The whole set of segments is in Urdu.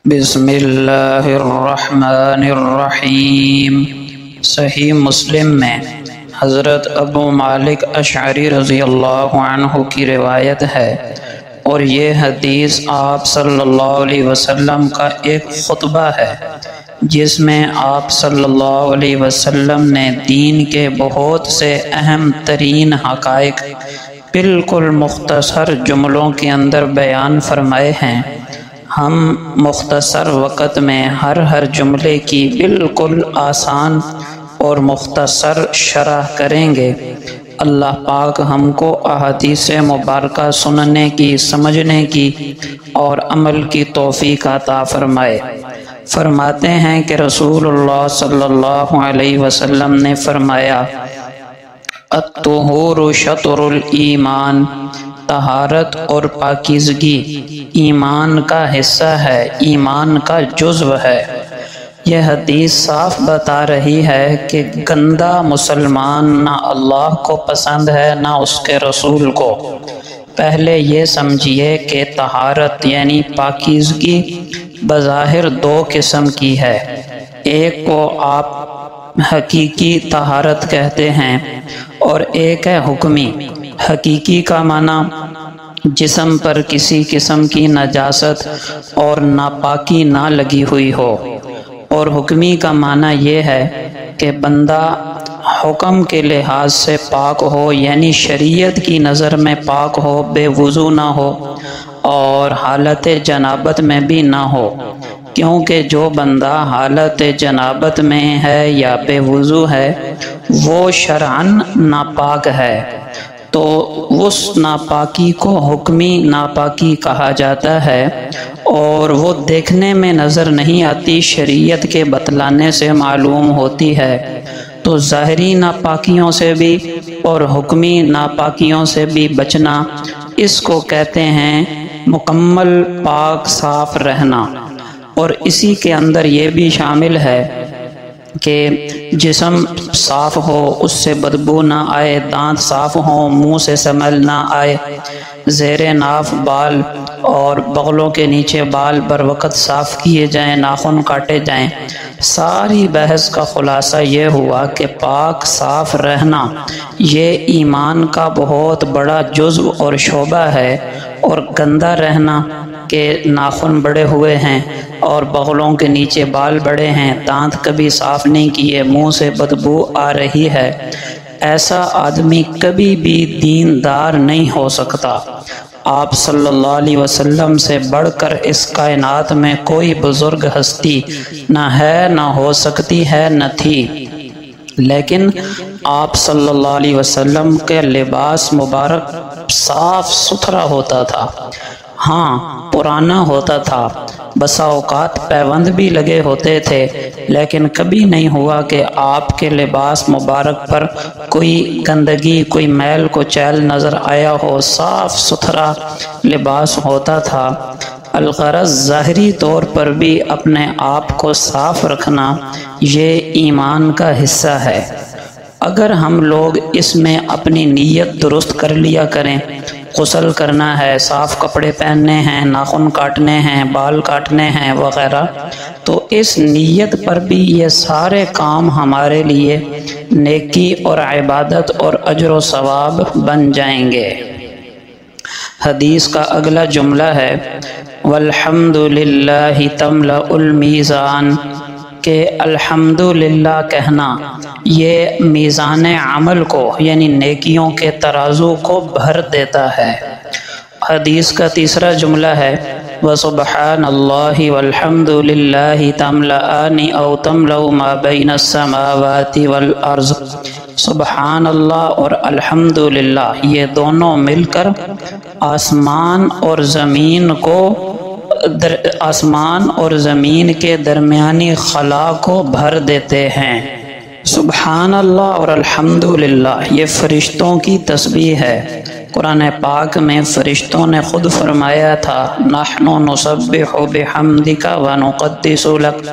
بسم اللہ الرحمن الرحیم۔ صحیح مسلم میں حضرت ابو مالک اشعری رضی اللہ عنہ کی روایت ہے، اور یہ حدیث آپ صلی اللہ علیہ وسلم کا ایک خطبہ ہے جس میں آپ صلی اللہ علیہ وسلم نے دین کے بہت سے اہم ترین حقائق بالکل مختصر جملوں کے اندر بیان فرمائے ہیں۔ ہم مختصر وقت میں ہر جملے کی بالکل آسان اور مختصر شرح کریں گے۔ اللہ پاک ہم کو احادیث مبارکہ سننے کی، سمجھنے کی اور عمل کی توفیق عطا فرمائے۔ فرماتے ہیں کہ رسول اللہ صلی اللہ علیہ وسلم نے فرمایا، الطہور شطر الایمان، طہارت اور پاکیزگی ایمان کا حصہ ہے، ایمان کا جزو ہے۔ یہ حدیث صاف بتا رہی ہے کہ گندہ مسلمان نہ اللہ کو پسند ہے نہ اس کے رسول کو۔ پہلے یہ سمجھیے کہ طہارت یعنی پاکیزگی بظاہر دو قسم کی ہے۔ ایک کو آپ حقیقی طہارت کہتے ہیں اور ایک ہے حکمی۔ حقیقی کا معنی جسم پر کسی قسم کی نجاست اور ناپاکی نہ لگی ہوئی ہو، اور حکمی کا معنی یہ ہے کہ بندہ حکم کے لحاظ سے پاک ہو، یعنی شریعت کی نظر میں پاک ہو، بے وضو نہ ہو اور حالت جنابت میں بھی نہ ہو، کیونکہ جو بندہ حالت جنابت میں ہے یا بے وضو ہے وہ شرعاً ناپاک ہے، تو اس ناپاکی کو حکمی ناپاکی کہا جاتا ہے، اور وہ دیکھنے میں نظر نہیں آتی، شریعت کے بتلانے سے معلوم ہوتی ہے۔ تو ظاہری ناپاکیوں سے بھی اور حکمی ناپاکیوں سے بھی بچنا، اس کو کہتے ہیں مکمل پاک صاف رہنا۔ اور اسی کے اندر یہ بھی شامل ہے کہ جسم صاف ہو، اس سے بدبو نہ آئے، دانت صاف ہوں، منہ سے سمیل نہ آئے، زیر ناف بال اور بغلوں کے نیچے بال بر وقت صاف کیے جائیں، ناخن کاٹے جائیں۔ ساری بحث کا خلاصہ یہ ہوا کہ پاک صاف رہنا یہ ایمان کا بہت بڑا جزو اور شعبہ ہے، اور گندا رہنا کہ ناخن بڑے ہوئے ہیں اور بغلوں کے نیچے بال بڑے ہیں، دانت کبھی صاف نہیں کیے، منہ سے بدبو آ رہی ہے، ایسا آدمی کبھی بھی دیندار نہیں ہو سکتا۔ آپ صلی اللہ علیہ وسلم سے بڑھ کر اس کائنات میں کوئی بزرگ ہستی نہ ہے، نہ ہو سکتی ہے، نہ تھی۔ لیکن آپ صلی اللہ علیہ وسلم کے لباس مبارک صاف ستھرا ہوتا تھا، ہاں پرانا ہوتا تھا، بسا اوقات پیوند بھی لگے ہوتے تھے، لیکن کبھی نہیں ہوا کہ آپ کے لباس مبارک پر کوئی گندگی، کوئی میل کو چیل نظر آیا ہو، صاف ستھرا لباس ہوتا تھا۔ الغرض ظاہری طور پر بھی اپنے آپ کو صاف رکھنا یہ ایمان کا حصہ ہے۔ اگر ہم لوگ اس میں اپنی نیت درست کر لیا کریں، غسل کرنا ہے، صاف کپڑے پہننے ہیں، ناخن کاٹنے ہیں، بال کاٹنے ہیں وغیرہ، تو اس نیت پر بھی یہ سارے کام ہمارے لیے نیکی اور عبادت اور اجر و ثواب بن جائیں گے۔ حدیث کا اگلا جملہ ہے وَالْحَمْدُ لِلَّهِ تَمْلَأُ الْمِيزَانَ، کہ الحمدللہ کہنا یہ میزان عمل کو یعنی نیکیوں کے ترازو کو بھر دیتا ہے۔ حدیث کا تیسرا جملہ ہے وَسُبْحَانَ اللَّهِ وَالْحَمْدُ لِلَّهِ تَمْلَآنِ أَوْ تَمْلَأُ مَا بَيْنَ السَّمَاوَاتِ وَالْأَرْضِ۔ سبحان اللہ اور الحمدللہ یہ دونوں مل کر آسمان اور زمین کے درمیانی خلا کو بھر دیتے ہیں۔ سبحان اللہ اور الحمدللہ یہ فرشتوں کی تسبیح ہے۔ قرآن پاک میں فرشتوں نے خود فرمایا تھا نحن نسبح بحمدک ونقدس لک،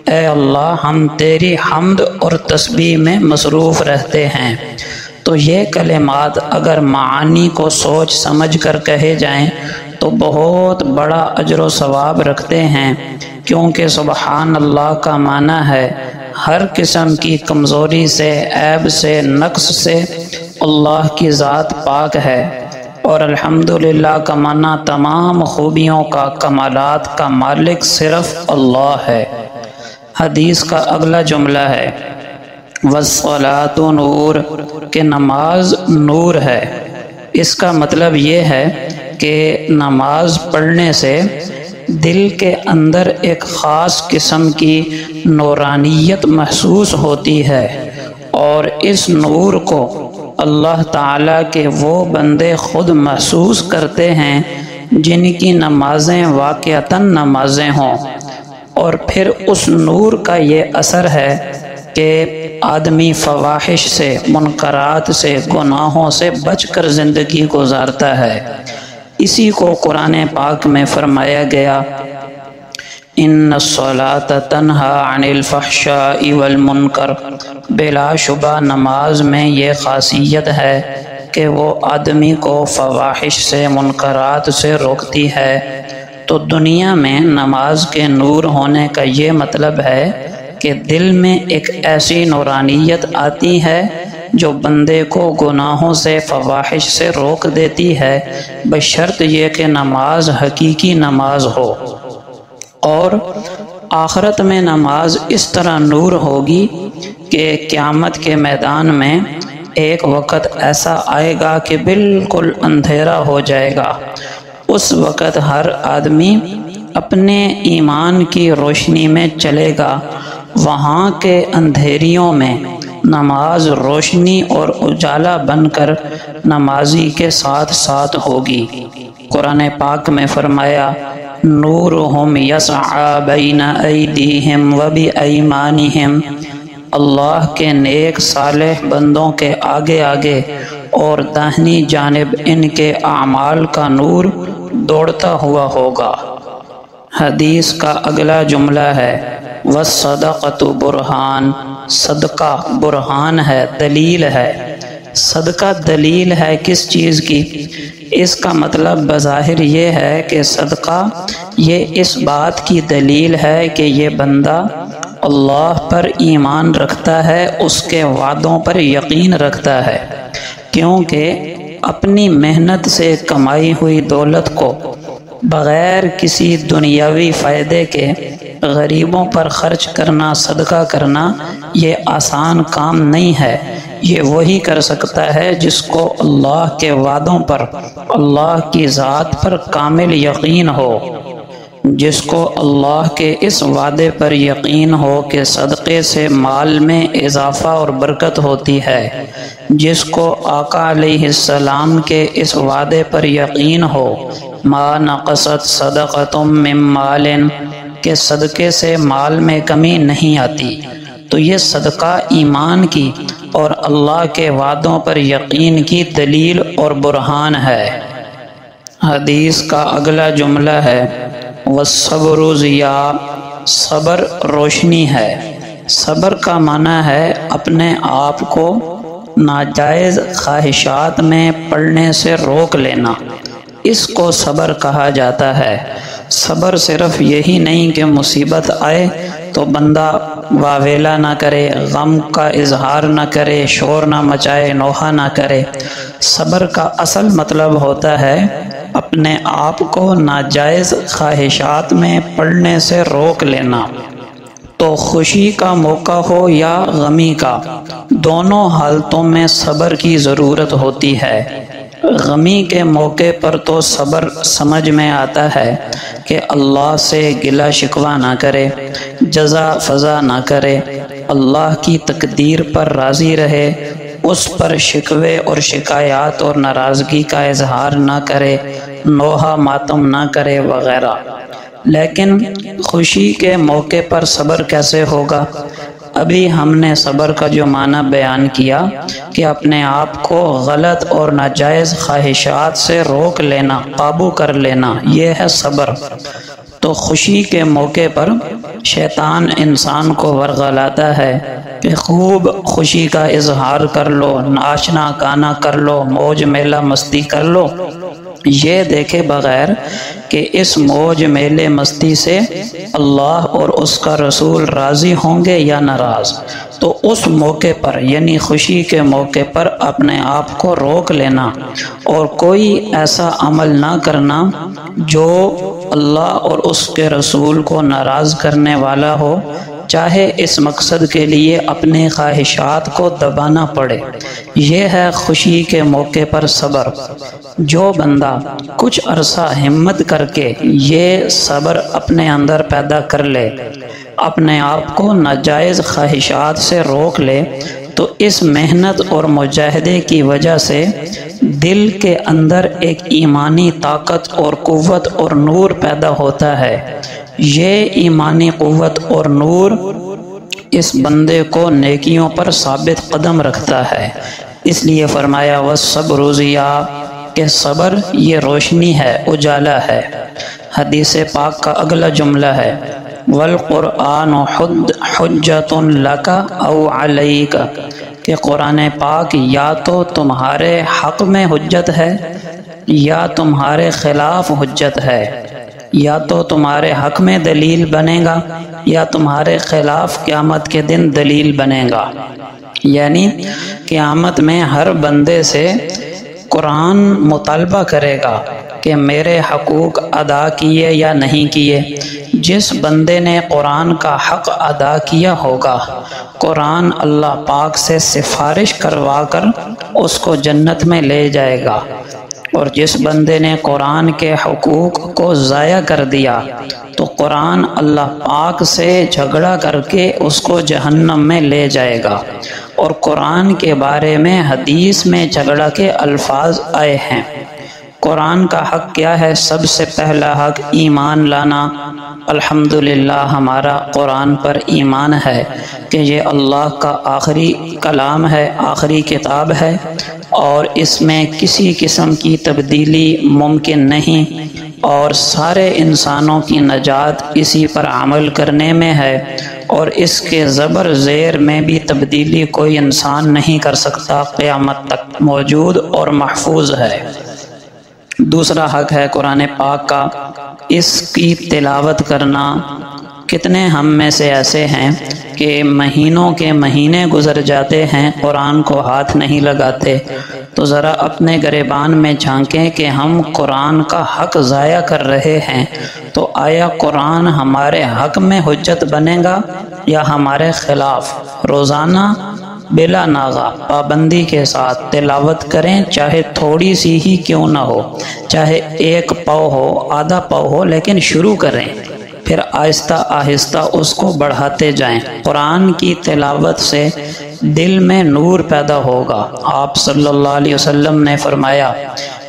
اے اللہ ہم تیری حمد اور تسبیح میں مصروف رہتے ہیں۔ تو یہ کلمات اگر معانی کو سوچ سمجھ کر کہے جائیں تو بہت بڑا اجر و ثواب رکھتے ہیں، کیونکہ سبحان اللہ کا معنی ہے ہر قسم کی کمزوری سے، عیب سے، نقص سے اللہ کی ذات پاک ہے، اور الحمدللہ کا معنی تمام خوبیوں کا، کمالات کا مالک صرف اللہ ہے۔ حدیث کا اگلا جملہ ہے وَالصَّلَاةُ نور، کہ نماز نور ہے۔ اس کا مطلب یہ ہے کہ نماز پڑھنے سے دل کے اندر ایک خاص قسم کی نورانیت محسوس ہوتی ہے، اور اس نور کو اللہ تعالیٰ کے وہ بندے خود محسوس کرتے ہیں جن کی نمازیں واقعتاً نمازیں ہوں، اور پھر اس نور کا یہ اثر ہے کہ آدمی فواحش سے، منکرات سے، گناہوں سے بچ کر زندگی گزارتا ہے۔ اسی کو قرآن پاک میں فرمایا گیا ان الصلاۃ تنہی عن الفحشاء والمنکر، بلا شبہ نماز میں یہ خاصیت ہے کہ وہ آدمی کو فواحش سے، منکرات سے روکتی ہے۔ تو دنیا میں نماز کے نور ہونے کا یہ مطلب ہے کہ دل میں ایک ایسی نورانیت آتی ہے جو بندے کو گناہوں سے، فواحش سے روک دیتی ہے، بشرط یہ کہ نماز حقیقی نماز ہو۔ اور آخرت میں نماز اس طرح نور ہوگی کہ قیامت کے میدان میں ایک وقت ایسا آئے گا کہ بالکل اندھیرا ہو جائے گا۔ اس وقت ہر آدمی اپنے ایمان کی روشنی میں چلے گا، وہاں کے اندھیریوں میں نماز روشنی اور اجالا بن کر نمازی کے ساتھ ساتھ ہوگی۔ قرآن پاک میں فرمایا نورہم یسعی بین ایدیہم وبایمانہم، اللہ کے نیک صالح بندوں کے آگے آگے اور داہنی جانب ان کے اعمال کا نور دوڑتا ہوا ہوگا۔ حدیث کا اگلا جملہ ہے والصدقۃ برہان، صدقہ برہان ہے، دلیل ہے۔ صدقہ دلیل ہے کس چیز کی؟ اس کا مطلب بظاہر یہ ہے کہ صدقہ یہ اس بات کی دلیل ہے کہ یہ بندہ اللہ پر ایمان رکھتا ہے، اس کے وعدوں پر یقین رکھتا ہے، کیونکہ اپنی محنت سے کمائی ہوئی دولت کو بغیر کسی دنیاوی فائدے کے غریبوں پر خرچ کرنا، صدقہ کرنا یہ آسان کام نہیں ہے۔ یہ وہی کر سکتا ہے جس کو اللہ کے وعدوں پر، اللہ کی ذات پر کامل یقین ہو، جس کو اللہ کے اس وعدے پر یقین ہو کہ صدقے سے مال میں اضافہ اور برکت ہوتی ہے، جس کو آقا علیہ السلام کے اس وعدے پر یقین ہو ما نقصت صدقۃ من مال، کہ صدقے سے مال میں کمی نہیں آتی۔ تو یہ صدقہ ایمان کی اور اللہ کے وعدوں پر یقین کی دلیل اور برہان ہے۔ حدیث کا اگلا جملہ ہے والصبر ضیاء، صبر روشنی ہے۔ صبر کا معنی ہے اپنے آپ کو ناجائز خواہشات میں پڑنے سے روک لینا، اس کو صبر کہا جاتا ہے۔ صبر صرف یہی نہیں کہ مصیبت آئے تو بندہ واویلا نہ کرے، غم کا اظہار نہ کرے، شور نہ مچائے، نوحہ نہ کرے۔ صبر کا اصل مطلب ہوتا ہے اپنے آپ کو ناجائز خواہشات میں پڑنے سے روک لینا۔ تو خوشی کا موقع ہو یا غمی کا، دونوں حالتوں میں صبر کی ضرورت ہوتی ہے۔ غمی کے موقع پر تو صبر سمجھ میں آتا ہے کہ اللہ سے گلہ شکوہ نہ کرے، جزا فضا نہ کرے، اللہ کی تقدیر پر راضی رہے، اس پر شکوے اور شکایات اور ناراضگی کا اظہار نہ کرے، نوحہ ماتم نہ کرے وغیرہ۔ لیکن خوشی کے موقع پر صبر کیسے ہوگا؟ ابھی ہم نے صبر کا جو معنی بیان کیا کہ اپنے آپ کو غلط اور ناجائز خواہشات سے روک لینا، قابو کر لینا، یہ ہے صبر۔ تو خوشی کے موقع پر شیطان انسان کو ورغلاتا ہے کہ خوب خوشی کا اظہار کر لو، ناچنا گانا کر لو، موج میلہ مستی کر لو، یہ دیکھے بغیر کہ اس موج میلے مستی سے اللہ اور اس کا رسول راضی ہوں گے یا ناراض، تو اس موقع پر یعنی خوشی کے موقع پر اپنے آپ کو روک لینا اور کوئی ایسا عمل نہ کرنا جو اللہ اور اس کے رسول کو ناراض کرنے والا ہو، چاہے اس مقصد کے لیے اپنے خواہشات کو دبانا پڑے۔ یہ ہے خوشی کے موقع پر صبر۔ جو بندہ کچھ عرصہ ہمت کر کے یہ صبر اپنے اندر پیدا کر لے، اپنے آپ کو ناجائز خواہشات سے روک لے، تو اس محنت اور مجاہدے کی وجہ سے دل کے اندر ایک ایمانی طاقت اور قوت اور نور پیدا ہوتا ہے۔ یہ ایمانی قوت اور نور اس بندے کو نیکیوں پر ثابت قدم رکھتا ہے۔ اس لیے فرمایا وَالصَّبْرُ ضِيَاءٌ کہ صبر یہ روشنی ہے، اجالا ہے۔ حدیث پاک کا اگلا جملہ ہے وَالْقُرْآنُ حُجَّةٌ لَكَ أَوْ عَلَيْكَ کہ قرآن پاک یا تو تمہارے حق میں حجت ہے یا تمہارے خلاف حجت ہے، یا تو تمہارے حق میں دلیل بنے گا یا تمہارے خلاف قیامت کے دن دلیل بنے گا۔ یعنی قیامت میں ہر بندے سے قرآن مطالبہ کرے گا کہ میرے حقوق ادا کیے یا نہیں کیے۔ جس بندے نے قرآن کا حق ادا کیا ہوگا، قرآن اللہ پاک سے سفارش کروا کر اس کو جنت میں لے جائے گا، اور جس بندے نے قرآن کے حقوق کو ضائع کر دیا تو قرآن اللہ پاک سے جھگڑا کر کے اس کو جہنم میں لے جائے گا۔ اور قرآن کے بارے میں حدیث میں جھگڑا کے الفاظ آئے ہیں۔ قرآن کا حق کیا ہے؟ سب سے پہلا حق ایمان لانا۔ الحمدللہ ہمارا قرآن پر ایمان ہے کہ یہ اللہ کا آخری کلام ہے، آخری کتاب ہے، اور اس میں کسی قسم کی تبدیلی ممکن نہیں، اور سارے انسانوں کی نجات اسی پر عمل کرنے میں ہے، اور اس کے زبر زیر میں بھی تبدیلی کوئی انسان نہیں کر سکتا، قیامت تک موجود اور محفوظ ہے۔ دوسرا حق ہے قرآن پاک کا، اس کی تلاوت کرنا۔ کتنے ہم میں سے ایسے ہیں کہ مہینوں کے مہینے گزر جاتے ہیں قرآن کو ہاتھ نہیں لگاتے، تو ذرا اپنے گریبان میں جھانکیں کہ ہم قرآن کا حق ضائع کر رہے ہیں، تو آیا قرآن ہمارے حق میں حجت بنے گا یا ہمارے خلاف؟ روزانہ بلا ناغہ پابندی کے ساتھ تلاوت کریں، چاہے تھوڑی سی ہی کیوں نہ ہو، چاہے ایک پاؤ ہو، آدھا پاؤ ہو، لیکن شروع کریں، پھر آہستہ آہستہ اس کو بڑھاتے جائیں۔ قرآن کی تلاوت سے دل میں نور پیدا ہوگا۔ آپ صلی اللہ علیہ وسلم نے فرمایا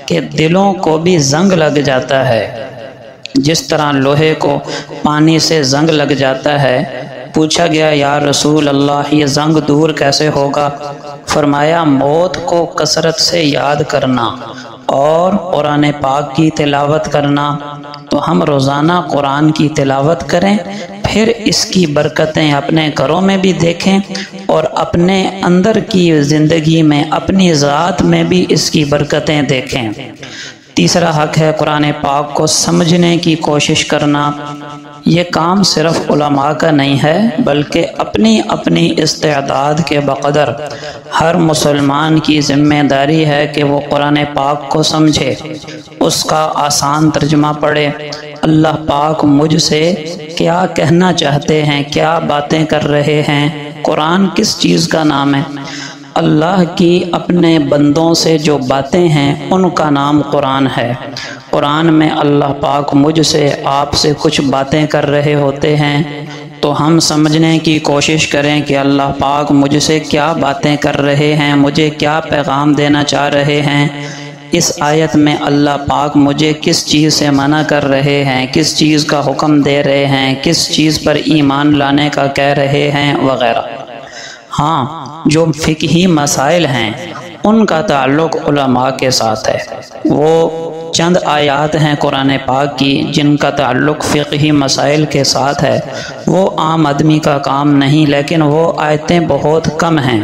کہ دلوں کو بھی زنگ لگ جاتا ہے، جس طرح لوہے کو پانی سے زنگ لگ جاتا ہے۔ پوچھا گیا یا رسول اللہ یہ زنگ دور کیسے ہوگا؟ فرمایا موت کو کثرت سے یاد کرنا اور قرآن پاک کی تلاوت کرنا۔ تو ہم روزانہ قرآن کی تلاوت کریں، پھر اس کی برکتیں اپنے گھروں میں بھی دیکھیں اور اپنے اندر کی زندگی میں، اپنی ذات میں بھی اس کی برکتیں دیکھیں۔ تیسرا حق ہے قرآن پاک کو سمجھنے کی کوشش کرنا۔ یہ کام صرف علماء کا نہیں ہے، بلکہ اپنی اپنی استعداد کے بقدر ہر مسلمان کی ذمہ داری ہے کہ وہ قرآن پاک کو سمجھے، اس کا آسان ترجمہ پڑھے۔ اللہ پاک مجھ سے کیا کہنا چاہتے ہیں، کیا باتیں کر رہے ہیں؟ قرآن کس چیز کا نام ہے؟ اللہ کی اپنے بندوں سے جو باتیں ہیں ان کا نام قرآن ہے۔ قرآن میں اللہ پاک مجھ سے، آپ سے کچھ باتیں کر رہے ہوتے ہیں، تو ہم سمجھنے کی کوشش کریں کہ اللہ پاک مجھ سے کیا باتیں کر رہے ہیں، مجھے کیا پیغام دینا چاہ رہے ہیں۔ اس آیت میں اللہ پاک مجھے کس چیز سے منع کر رہے ہیں، کس چیز کا حکم دے رہے ہیں، کس چیز پر ایمان لانے کا کہہ رہے ہیں وغیرہ۔ ہاں، جو فقہی مسائل ہیں ان کا تعلق علماء کے ساتھ ہے۔ وہ چند آیات ہیں قرآن پاک کی جن کا تعلق فقہی مسائل کے ساتھ ہے، وہ عام آدمی کا کام نہیں، لیکن وہ آیتیں بہت کم ہیں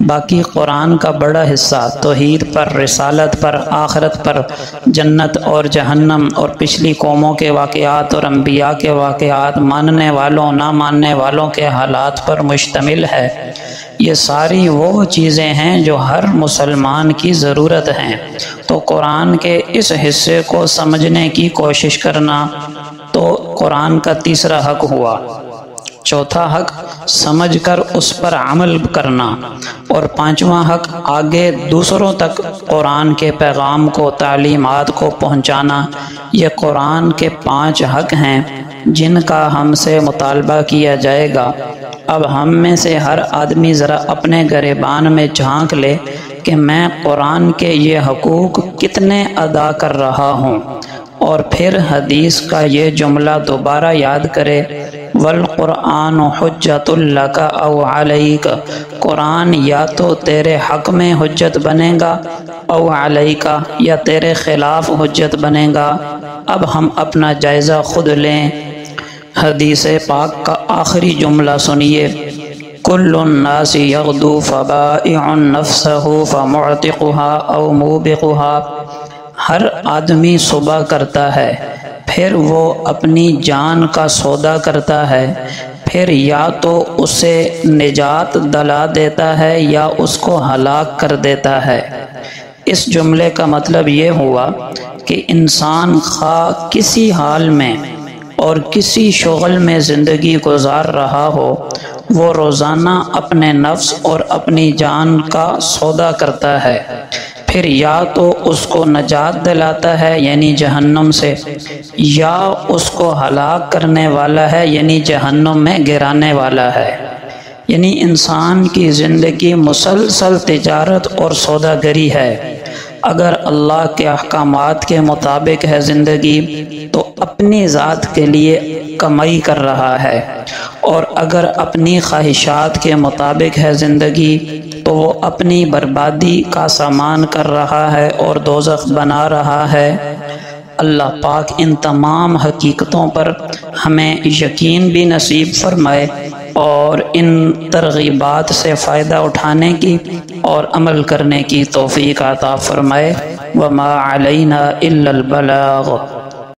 باقی قرآن کا بڑا حصہ توحید پر، رسالت پر، آخرت پر، جنت اور جہنم اور پچھلی قوموں کے واقعات اور انبیاء کے واقعات، ماننے والوں نہ ماننے والوں کے حالات پر مشتمل ہے۔ یہ ساری وہ چیزیں ہیں جو ہر مسلمان کی ضرورت ہیں۔ تو قرآن کے اس حصے کو سمجھنے کی کوشش کرنا تو قرآن کا تیسرا حق ہوا۔ چوتھا حق سمجھ کر اس پر عمل کرنا، اور پانچواں حق آگے دوسروں تک قرآن کے پیغام کو، تعلیمات کو پہنچانا۔ یہ قرآن کے 5 حق ہیں جن کا ہم سے مطالبہ کیا جائے گا۔ اب ہم میں سے ہر آدمی ذرا اپنے گریبان میں جھانک لے کہ میں قرآن کے یہ حقوق کتنے ادا کر رہا ہوں، اور پھر حدیث کا یہ جملہ دوبارہ یاد کرے، وَالْقُرْآنُ حُجَّةٌ لَكَ أَوْ عَلَيْكَ، قرآن یا تو تیرے حق میں حجت بنے گا، او علیک، یا تیرے خلاف حجت بنے گا۔ اب ہم اپنا جائزہ خود لیں۔ حدیث پاک کا آخری جملہ سنیے، کل الناس یغدو فبائع نفسہ فمعتقها او موبقها، ہر آدمی صبح کرتا ہے، پھر وہ اپنی جان کا سودا کرتا ہے، پھر یا تو اسے نجات دلا دیتا ہے یا اس کو ہلاک کر دیتا ہے۔ اس جملے کا مطلب یہ ہوا کہ انسان خواہ کسی حال میں اور کسی شغل میں زندگی گزار رہا ہو، وہ روزانہ اپنے نفس اور اپنی جان کا سودا کرتا ہے، پھر یا تو اس کو نجات دلاتا ہے یعنی جہنم سے، یا اس کو ہلاک کرنے والا ہے یعنی جہنم میں گرانے والا ہے۔ یعنی انسان کی زندگی مسلسل تجارت اور سوداگری ہے۔ اگر اللہ کے احکامات کے مطابق ہے زندگی تو اپنی ذات کے لیے کمائی کر رہا ہے، اور اگر اپنی خواہشات کے مطابق ہے زندگی تو وہ اپنی بربادی کا سامان کر رہا ہے اور دوزخ بنا رہا ہے۔ اللہ پاک ان تمام حقیقتوں پر ہمیں یقین بھی نصیب فرمائے اور ان ترغیبات سے فائدہ اٹھانے کی اور عمل کرنے کی توفیق عطا فرمائے۔ وما علینا الا البلاغ۔